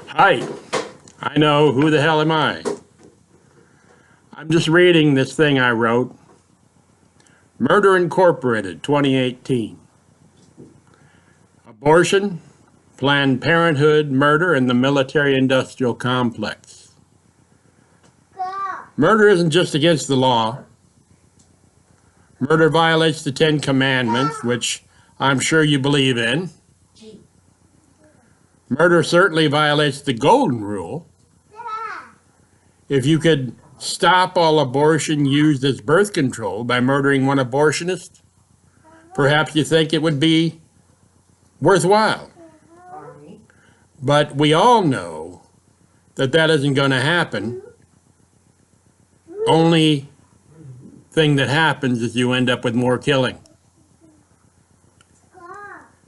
Hi, I know, who the hell am I? I'm just reading this thing I wrote, Murder Incorporated, 2018. Abortion, Planned Parenthood, murder, and the military-industrial complex. Murder isn't just against the law. Murder violates the Ten Commandments, which I'm sure you believe in. Murder certainly violates the Golden Rule. If you could stop all abortion used as birth control by murdering one abortionist, perhaps you think it would be worthwhile. But we all know that that isn't going to happen. Only thing that happens is you end up with more killing.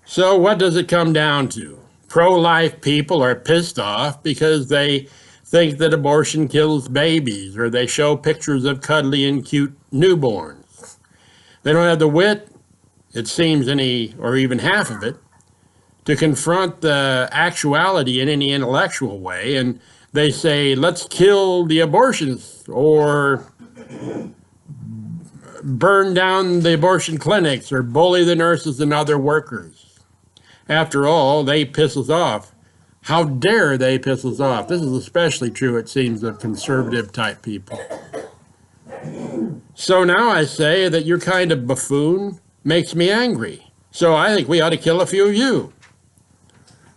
So what does it come down to? Pro-life people are pissed off because they think that abortion kills babies, or they show pictures of cuddly and cute newborns. They don't have the wit, it seems, or even half of it, to confront the actuality in any intellectual way, and they say, let's kill the abortionists, or burn down the abortion clinics, or bully the nurses and other workers. After all, they piss us off. How dare they piss us off? This is especially true, it seems, of conservative type people. So now I say that your kind of buffoon makes me angry. So I think we ought to kill a few of you.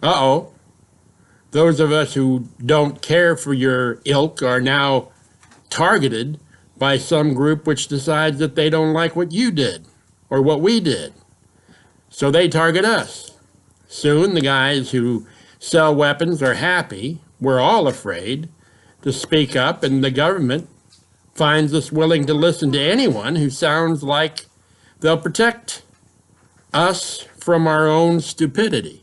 Uh-oh. Those of us who don't care for your ilk are now targeted by some group which decides that they don't like what you did or what we did. So they target us. Soon the guys who sell weapons are happy, we're all afraid, to speak up, and the government finds us willing to listen to anyone who sounds like they'll protect us from our own stupidity.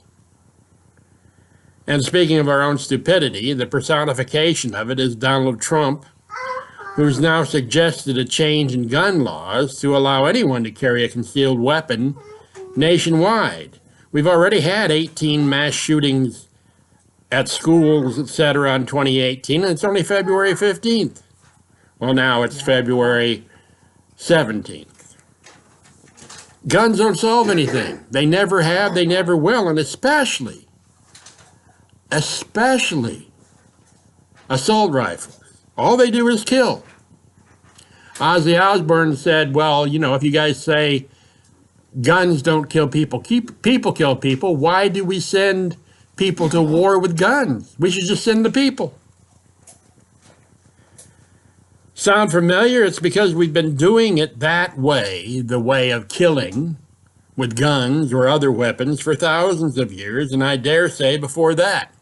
And speaking of our own stupidity, the personification of it is Donald Trump, who's now suggested a change in gun laws to allow anyone to carry a concealed weapon nationwide. We've already had 18 mass shootings at schools, etc. in 2018, and it's only February 15th. Well, now it's February 17th. Guns don't solve anything. They never have, they never will, and especially assault rifles. All they do is kill. Ozzy Osbourne said, well, you know, if you guys say guns don't kill people, people kill people, why do we send people to war with guns? We should just send the people. Sound familiar? It's because we've been doing it that way, the way of killing with guns or other weapons, for thousands of years, and I dare say before that.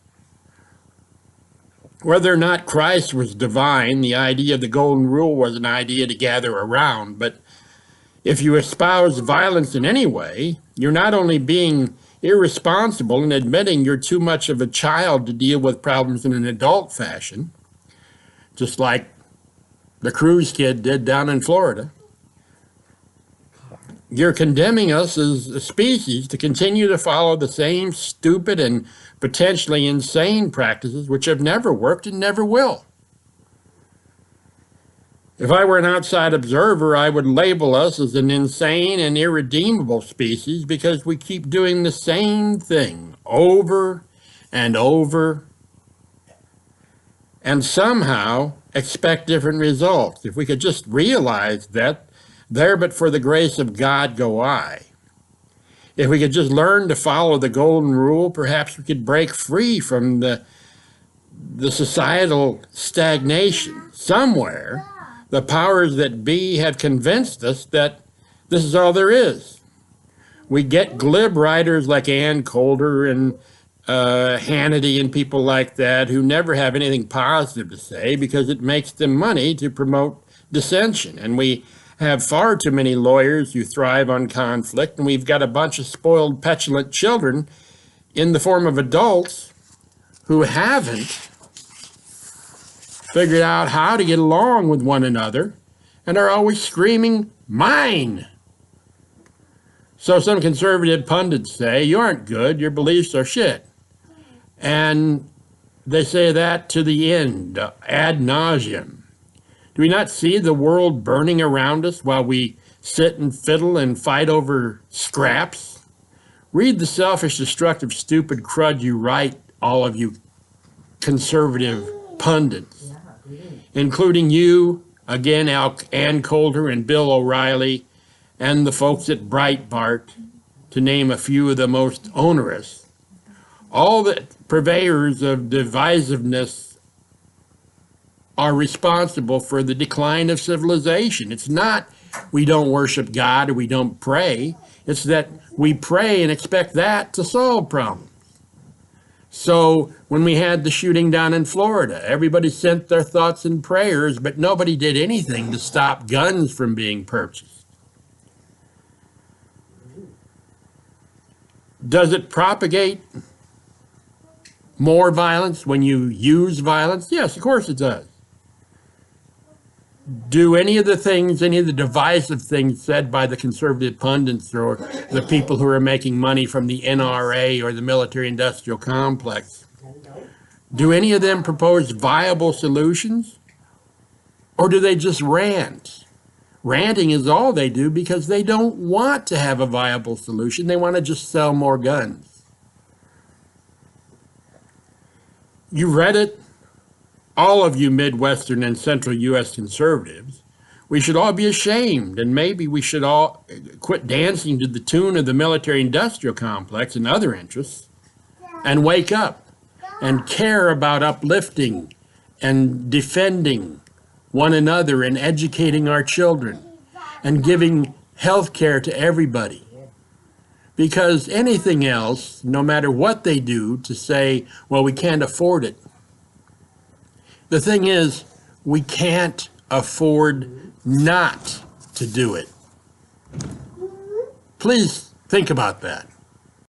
Whether or not Christ was divine, the idea of the Golden Rule was an idea to gather around, but if you espouse violence in any way, you're not only being irresponsible and admitting you're too much of a child to deal with problems in an adult fashion, just like the Cruz kid did down in Florida. You're condemning us as a species to continue to follow the same stupid and potentially insane practices which have never worked and never will. If I were an outside observer, I would label us as an insane and irredeemable species because we keep doing the same thing over and over and somehow expect different results. If we could just realize that, there but for the grace of God go I. If we could just learn to follow the Golden Rule, perhaps we could break free from the societal stagnation. Somewhere, the powers that be have convinced us that this is all there is. We get glib writers like Ann Coulter and Hannity and people like that who never have anything positive to say because it makes them money to promote dissension. And we have far too many lawyers who thrive on conflict, and we've got a bunch of spoiled, petulant children in the form of adults who haven't figured out how to get along with one another and are always screaming, mine. So some conservative pundits say, you aren't good, your beliefs are shit. And They say that to the end, ad nauseum. Do we not see the world burning around us while we sit and fiddle and fight over scraps? Read the selfish, destructive, stupid crud you write, all of you conservative pundits, including you, again, Ann Coulter and Bill O'Reilly, and the folks at Breitbart, to name a few of the most onerous. All the purveyors of divisiveness are responsible for the decline of civilization. It's not we don't worship God or we don't pray. It's that we pray and expect that to solve problems. So when we had the shooting down in Florida, everybody sent their thoughts and prayers, but nobody did anything to stop guns from being purchased. Does it propagate more violence when you use violence? Yes, of course it does. Do any of the things, any of the divisive things said by the conservative pundits or the people who are making money from the NRA or the military-industrial complex, do any of them propose viable solutions? Or do they just rant? Ranting is all they do because they don't want to have a viable solution. They want to just sell more guns. You read it? All of you Midwestern and Central U.S. conservatives, we should all be ashamed, and maybe we should all quit dancing to the tune of the military-industrial complex and other interests, and wake up and care about uplifting and defending one another and educating our children and giving health care to everybody. Because anything else, no matter what they do to say, well, we can't afford it. The thing is, we can't afford not to do it. Please think about that.